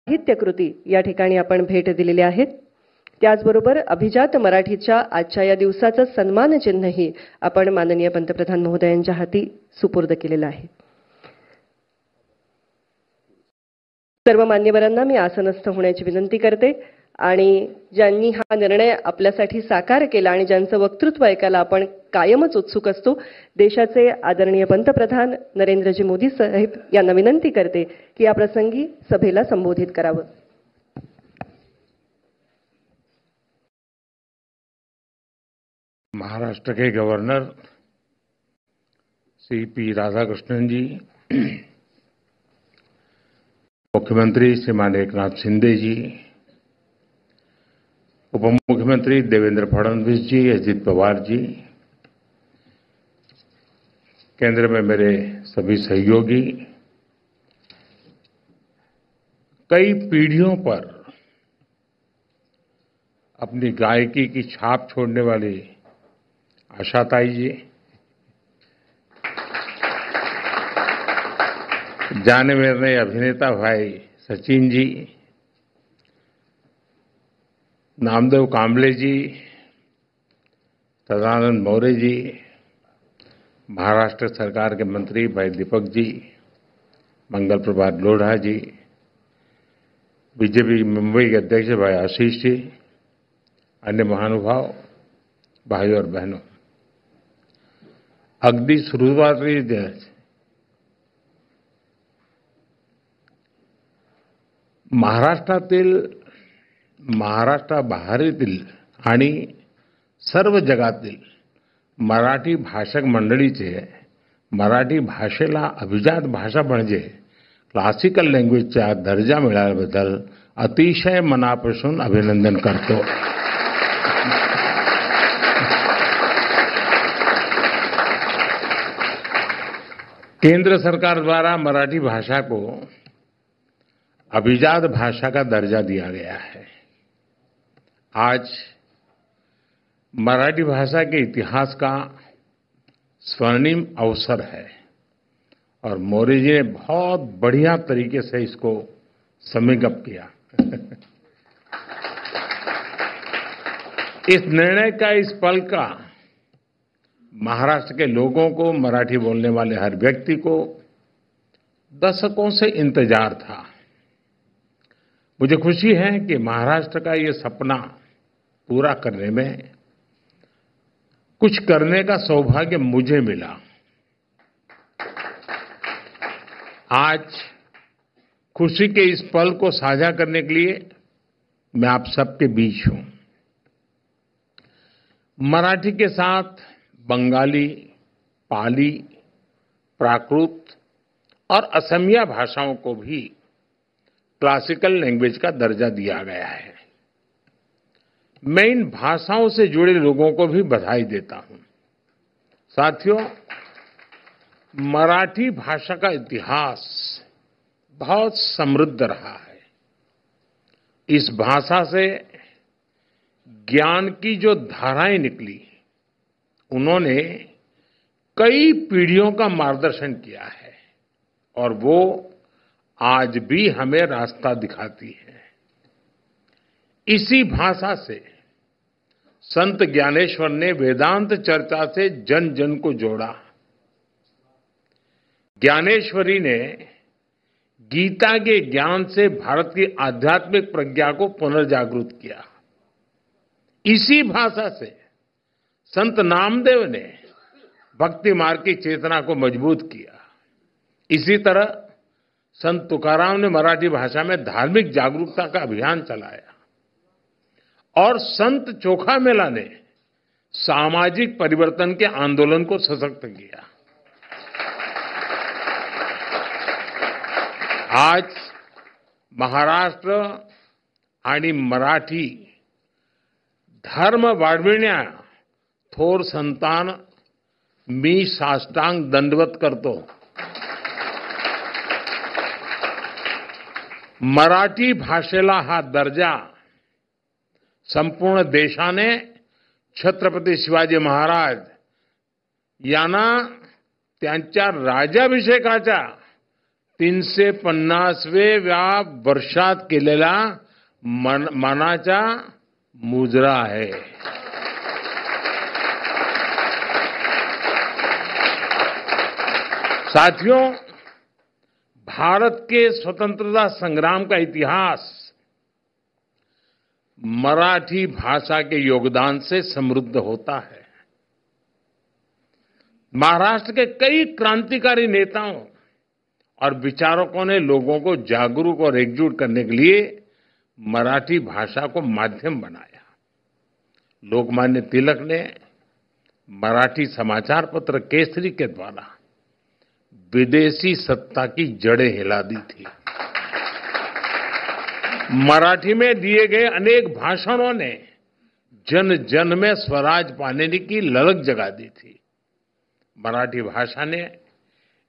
साहित्यकृती या ठिकाणी आपण भेट दिलेली आहेत. त्याचबरोबर अभिजात मराठीच्या आजच्या या दिवसाचं सन्मान चिन्हही आपण माननीय पंतप्रधान महोदयांच्या हाती सुपूर्द केलेलं आहे. सर्व मान्यवरांना मी आसनस्थ होण्याची विनंती करते आणि ज्यांनी हा निर्णय आपल्यासाठी साकार केला आणि ज्यांचं वक्तृत्व ऐकायला आपण कायमच उत्सुक असतो, देशाचे आदरणीय पंतप्रधान नरेंद्रजी मोदी साहेब यांना विनंती करते की या प्रसंगी सभेला संबोधित करावं. महाराष्ट्र के गवर्नर श्री पी राधाकृष्णन जी, मुख्यमंत्री श्रीमान एकनाथ शिंदे जी, उप मुख्यमंत्री देवेंद्र फडणवीस जी, अजित पवार जी, केंद्र में मेरे सभी सहयोगी, कई पीढ़ियों पर अपनी गायकी की छाप छोड़ने वाली आशाताई जी, जाने माने अभिनेता भाई सचिन जी, नामदेव कांबले जी, सदानंद मौर्य जी, महाराष्ट्र सरकार के मंत्री भाई दीपक जी, मंगल प्रभात लोढ़ा जी, बीजेपी मुंबई के अध्यक्ष भाई आशीष जी, अन्य महानुभाव भाई और बहनों, अगदी सुरुवातीलाच महाराष्ट्रातील, महाराष्ट्राबाहेरील आणि सर्व जगातील मराठी भाषक मंडळीचे मराठी भाषेला अभिजात भाषा म्हणजे क्लासिकल लँग्वेजचा दर्जा मिळाल्याबद्दल अतिशय मनापासून अभिनंदन करतो. केंद्र सरकार द्वारा मराठी भाषा को अभिजात भाषा का दर्जा दिया गया है. आज मराठी भाषा के इतिहास का स्वर्णिम अवसर है और मौर्य जी ने बहुत बढ़िया तरीके से इसको समेकअप किया. इस निर्णय का, इस पल का महाराष्ट्र के लोगों को, मराठी बोलने वाले हर व्यक्ति को दशकों से इंतजार था. मुझे खुशी है कि महाराष्ट्र का ये सपना पूरा करने में कुछ करने का सौभाग्य मुझे मिला. आज खुशी के इस पल को साझा करने के लिए मैं आप सबके बीच हूं. मराठी के साथ बंगाली, पाली, प्राकृत और असमिया भाषाओं को भी क्लासिकल लैंग्वेज का दर्जा दिया गया है. मैं इन भाषाओं से जुड़े लोगों को भी बधाई देता हूं. साथियों, मराठी भाषा का इतिहास बहुत समृद्ध रहा है. इस भाषा से ज्ञान की जो धाराएं निकली, उन्होंने कई पीढ़ियों का मार्गदर्शन किया है और वो आज भी हमें रास्ता दिखाती है. इसी भाषा से संत ज्ञानेश्वर ने वेदांत चर्चा से जन जन को जोड़ा. ज्ञानेश्वरी ने गीता के ज्ञान से भारत की आध्यात्मिक प्रज्ञा को पुनर्जागृत किया. इसी भाषा से संत नामदेव ने भक्ति मार्ग की चेतना को मजबूत किया. इसी तरह संत तुकाराम ने मराठी भाषा में धार्मिक जागरूकता का अभियान चलाया और संत चोखा मेला ने सामाजिक परिवर्तन के आंदोलन को सशक्त किया. आज महाराष्ट्र आणि मराठी धर्म वाढविण्या थोर संतान मी साष्टांग दंडवत करतो. मराठी भाषेला हा दर्जा संपूर्ण देशाने छत्रपती शिवाजी महाराज यांना त्यांच्या राज्याभिषेकाच्या 350व्या वर्षात केलेला मानाचा मुजरा है। साथियों, भारत के स्वतंत्रता संग्राम का इतिहास मराठी भाषा के योगदान से समृद्ध होता है। महाराष्ट्र के कई क्रांतिकारी नेताओं और विचारकों ने लोगों को जागरूक और एकजुट करने के लिए मराठी भाषा को माध्यम बनाया। लोकमान्य तिलक ने मराठी समाचार पत्र केसरी के द्वारा विदेशी सत्ता की जड़ें हिला दी थी। मराठी में दिए गए अनेक भाषणों ने जन जन में स्वराज पाने की ललक जगा दी थी। मराठी भाषा ने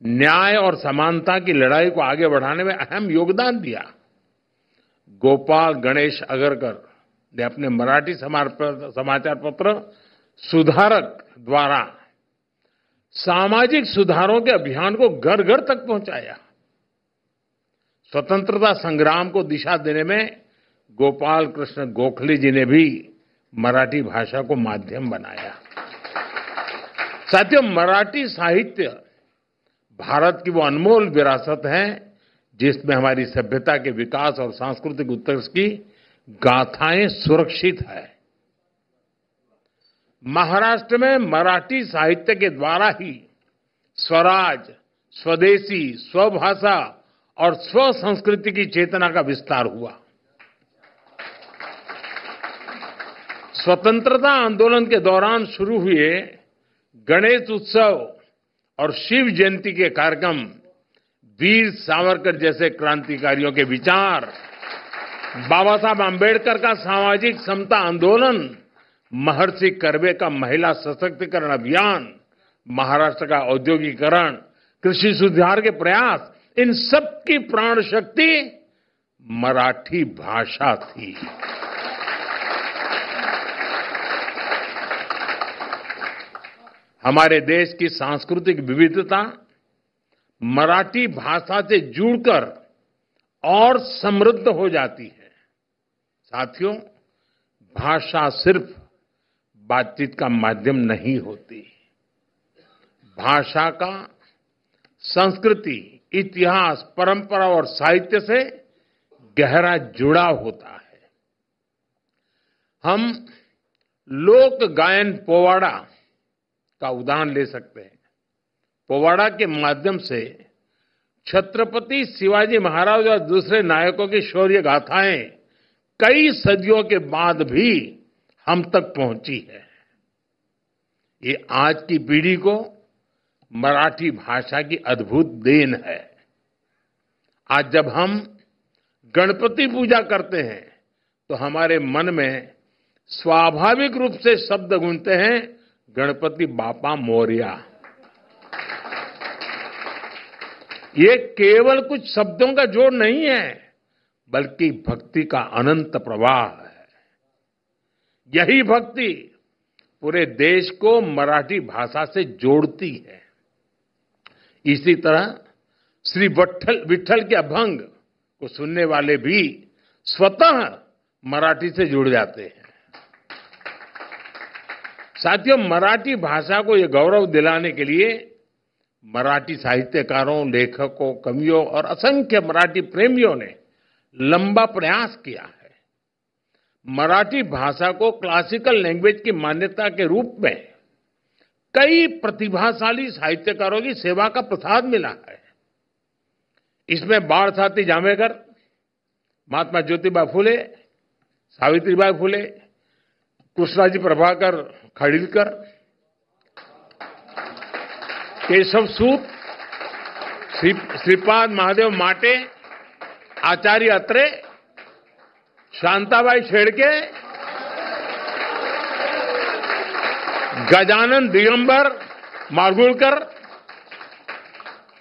न्याय और समानता की लड़ाई को आगे बढ़ाने में अहम योगदान दिया। गोपाल गणेश अगरकर ने अपने मराठी समाचार पत्र सुधारक द्वारा सामाजिक सुधारों के अभियान को घर घर तक पहुंचाया। स्वतंत्रता संग्राम को दिशा देने में गोपाल कृष्ण गोखले जी ने भी मराठी भाषा को माध्यम बनाया। साथियों, मराठी साहित्य भारत की वो अनमोल विरासत है जिसमें हमारी सभ्यता के विकास और सांस्कृतिक उत्कर्ष की गाथाएं सुरक्षित है। महाराष्ट्र में मराठी साहित्य के द्वारा ही स्वराज, स्वदेशी, स्वभाषा और स्व संस्कृति की चेतना का विस्तार हुआ। स्वतंत्रता आंदोलन के दौरान शुरू हुए गणेश उत्सव और शिव जयंती के कार्यक्रम वीर सावरकर जैसे क्रांतिकारियों के विचार, बाबा साहब आंबेडकर का सामाजिक समता आंदोलन, महर्षि कर्वे का महिला सशक्तिकरण अभियान, महाराष्ट्र का औद्योगिकरण, कृषि सुधार के प्रयास, इन सब की प्राण शक्ति मराठी भाषा थी। हमारे देश की सांस्कृतिक विविधता मराठी भाषा से जुड़कर और समृद्ध हो जाती है। साथियों, भाषा सिर्फ बातचीत का माध्यम नहीं होती। भाषा का संस्कृति, इतिहास, परंपरा और साहित्य से गहरा जुड़ाव होता है। हम लोक गायन पोवाड़ा का उदाहरण ले सकते हैं। पोवाड़ा के माध्यम से छत्रपति शिवाजी महाराज और दूसरे नायकों की शौर्य गाथाएं कई सदियों के बाद भी हम तक पहुंची है। ये आज की पीढ़ी को मराठी भाषा की अद्भुत देन है। आज जब हम गणपति पूजा करते हैं तो हमारे मन में स्वाभाविक रूप से शब्द गूंजते हैं, गणपति बापा मोरया। ये केवल कुछ शब्दों का जोड़ नहीं है, बल्कि भक्ति का अनंत प्रवाह है। यही भक्ति पूरे देश को मराठी भाषा से जोड़ती है। इसी तरह श्री विट्ठल के अभंग को सुनने वाले भी स्वतः मराठी से जुड़ जाते हैं। साथियों, मराठी भाषा को ये गौरव दिलाने के लिए मराठी साहित्यकारों, लेखकों, कवियों और असंख्य मराठी प्रेमियों ने लंबा प्रयास किया है। मराठी भाषा को क्लासिकल लैंग्वेज की मान्यता के रूप में कई प्रतिभाशाली साहित्यकारों की सेवा का प्रसाद मिला है। इसमें बाळ साथी जांभेकर, महात्मा ज्योतिबा फुले, सावित्रीबाई फुले, कृष्णाजी प्रभाकर खाडिलकर, केशव सूत, श्रीपाद महादेव माटे, आचार्य अत्रे, शांताबाई शेडके, गजानन दिगंबर माडगूळकर,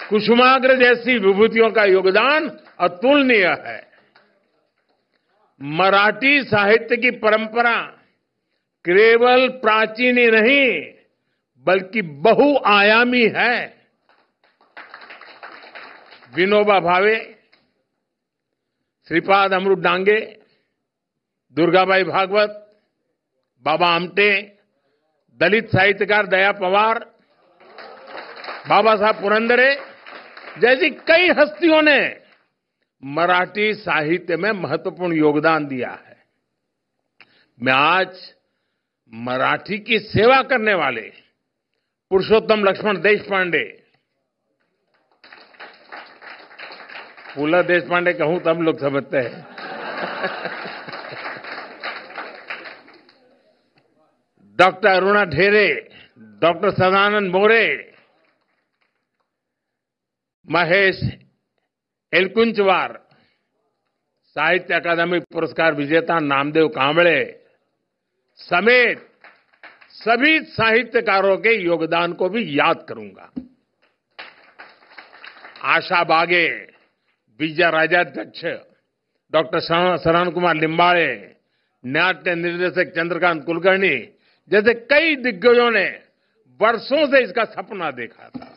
कुसुमाग्र जैसी विभूतियों का योगदान अतुलनीय है। मराठी साहित्य की परंपरा केवल प्राचीन ही नहीं बल्कि बहुआयामी है। विनोबा भावे, श्रीपाद अमृत डांगे, दुर्गाबाई भागवत, बाबा आमटे, दलित साहित्यकार दया पवार, बाबा साहब पुरंदरे जैसी कई हस्तियों ने मराठी साहित्य में महत्वपूर्ण योगदान दिया है। मैं आज मराठी की सेवा करने वाले पुरुषोत्तम लक्ष्मण देशपांडे, पुला देशपांडे कहूं तब लोग समझते हैं, डॉक्टर अरुणा ढेरे, डॉक्टर सदानंद मोरे, महेश एलकुंचवार, साहित्य अकादमी पुरस्कार विजेता नामदेव कांबळे समेत सभी साहित्यकारों के योगदान को भी याद करूंगा। आशा बागे, विजय राजाध्यक्ष, डॉक्टर शरण कुमार लिंबाळे, नाट्य निर्देशक चंद्रकांत कुलकर्णी जैसे कई दिग्गजों ने वर्षों से इसका सपना देखा था।